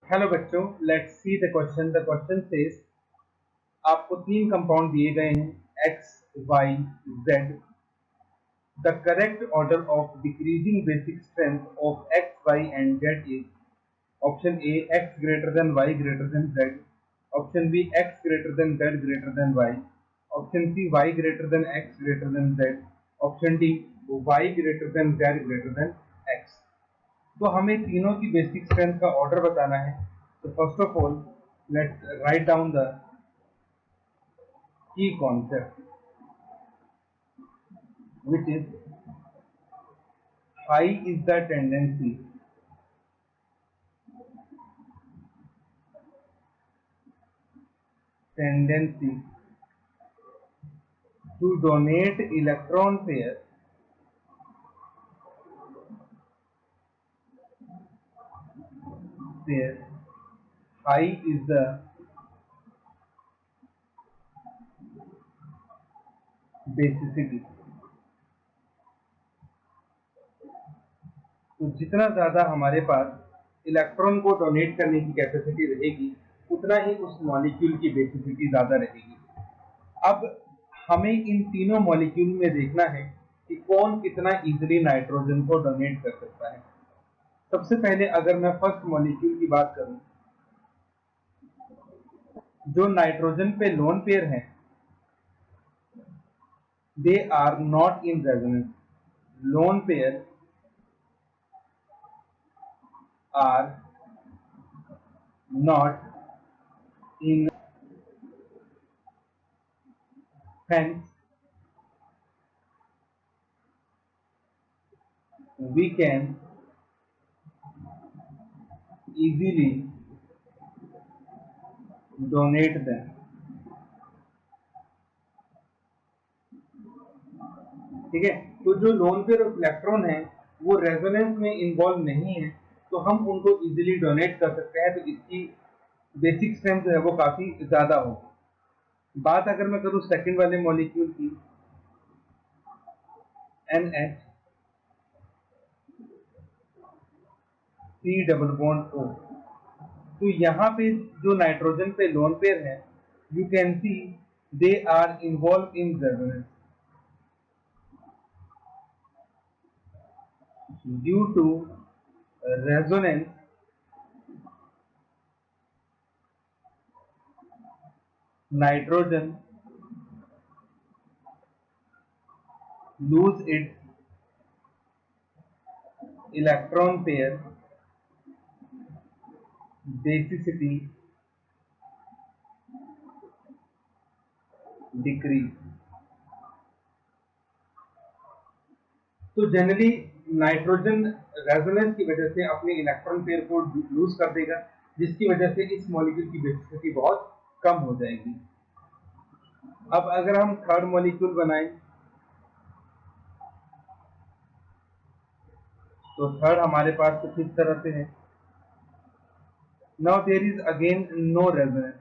Hello बच्चों, let's see the question. The question says आपको तीन कंपाउंड दिए गए हैं X, Y, Z. The correct order of decreasing basic strength of X, Y and Z is option A X greater than Y greater than Z, option B X greater than Z greater than Y, option C Y greater than X greater than Z, option D Y greater than Z greater than X. तो हमें तीनों की basic strength का order बताना है। तो first of all let's write down the key concept which is phi is the tendency to donate electron pair. Phi is the basicity. तो जितना ज्यादा हमारे पास इलेक्ट्रॉन को डोनेट करने की कैपेसिटी रहेगी, उतना ही उस मॉलिक्यूल की बेसिसिटी ज्यादा रहेगी। अब हमें इन तीनों मॉलिक्यूल में देखना है कि कौन कितना इजीली नाइट्रोजन को डोनेट कर सकता है। सबसे पहले अगर मैं फर्स्ट मॉलिक्यूल की बात करूं, जो नाइट्रोजन पे लोन पेयर हैं, they are not in resonance. Lone pair are not in, hence we can easily donate them। ठीक है, तो जो लोन पेयर ऑफ इलेक्ट्रॉन है वो रेजोनेंस में इन्वॉल्व नहीं है, तो हम उनको इजीली डोनेट कर सकते हैं। तो इसकी बेसिक स्ट्रेंथ जो है वो काफी ज्यादा होगी। बात अगर मैं करूं सेकंड वाले मॉलिक्यूल की, NH C double bond O, तो यहाँ पे जो नाइट्रोजन पे लोन पेयर है, you can see they are involve in resonance. Due to resonance, nitrogen lose its electron pair basicity decrease। तो जनरली नाइट्रोजन रेजोनेंस की वजह से अपने इलेक्ट्रॉन पेयर को लूज कर देगा, जिसकी वजह से इस मॉलिक्यूल की बेसिसिटी बहुत कम हो जाएगी। अब अगर हम थर्ड मॉलिक्यूल बनाएं, तो थर्ड हमारे पास कुछ इस तरह से है। Now there is again no resonance.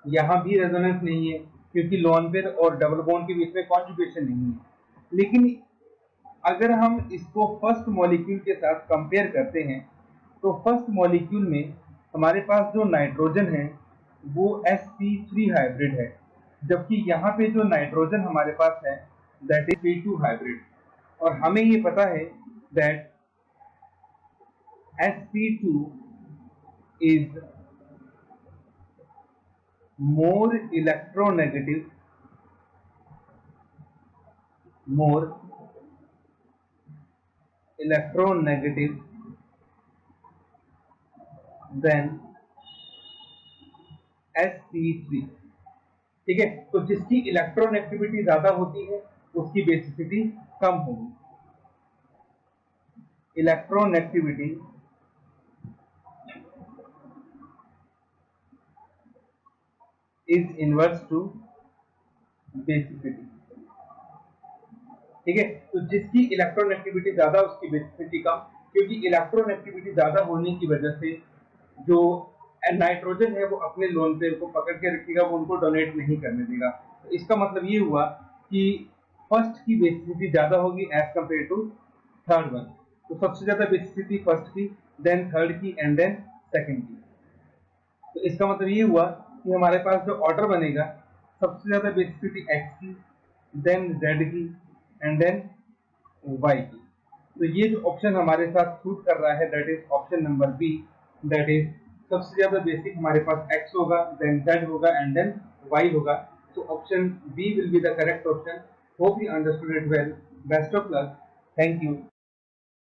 यहां भी रेजोनेंस नहीं है क्योंकि लोन पेयर और डबल बॉन्ड के बीच में कॉन्जुगेशन नहीं है। लेकिन अगर हम इसको फर्स्ट मॉलिक्यूल के साथ कंपेयर करते हैं, तो फर्स्ट मॉलिक्यूल में हमारे पास जो नाइट्रोजन है वो sp3 हाइब्रिड है, जबकि यहाँ पे जो नाइट्रोजन हमारे पास है दैट इज sp2 हाइब्रिड। और हमें ये पता है that sp2 is more electronegative than sp3। ठीक है, तो जिसकी इलेक्ट्रॉन एक्टिविटी ज्यादा होती है उसकी बेसिसिटी कम होगी। Electron activity is inverse two basicity. ठीक है, तो जिसकी इलेक्ट्रॉन एक्टिविटी ज्यादा उसकी बेसिसिटी कम, क्योंकि इलेक्ट्रॉन एक्टिविटी ज्यादा होने की वजह से जो नाइट्रोजन है वो अपने लोन पेयर को पकड़ के रखेगा, वो उनको डोनेट नहीं करने देगा। तो इसका मतलब ये हुआ कि फर्स्ट की बेसिसिटी ज्यादा होगी as compare to third one. तो सबसे ज्यादा बेसिसिटी फर्स्ट की, देन थर्ड की एंड देन सेकंड की। तो इसका मतलब ये हुआ कि हमारे पास जो ऑर्डर बनेगा, सबसे ज्यादा बेसिसिटी एक्स की, देन जेड की एंड देन वाई की। तो ये जो ऑप्शन हमारे साथ सूट कर रहा है that is option number B, that is सबसे ज्यादा बेसिक हमारे पास एक्स होगा, देन जेड होगा एंड देन वाई होगा। So option B will be the correct option. Hope you understood it well. Best of luck. Thank you.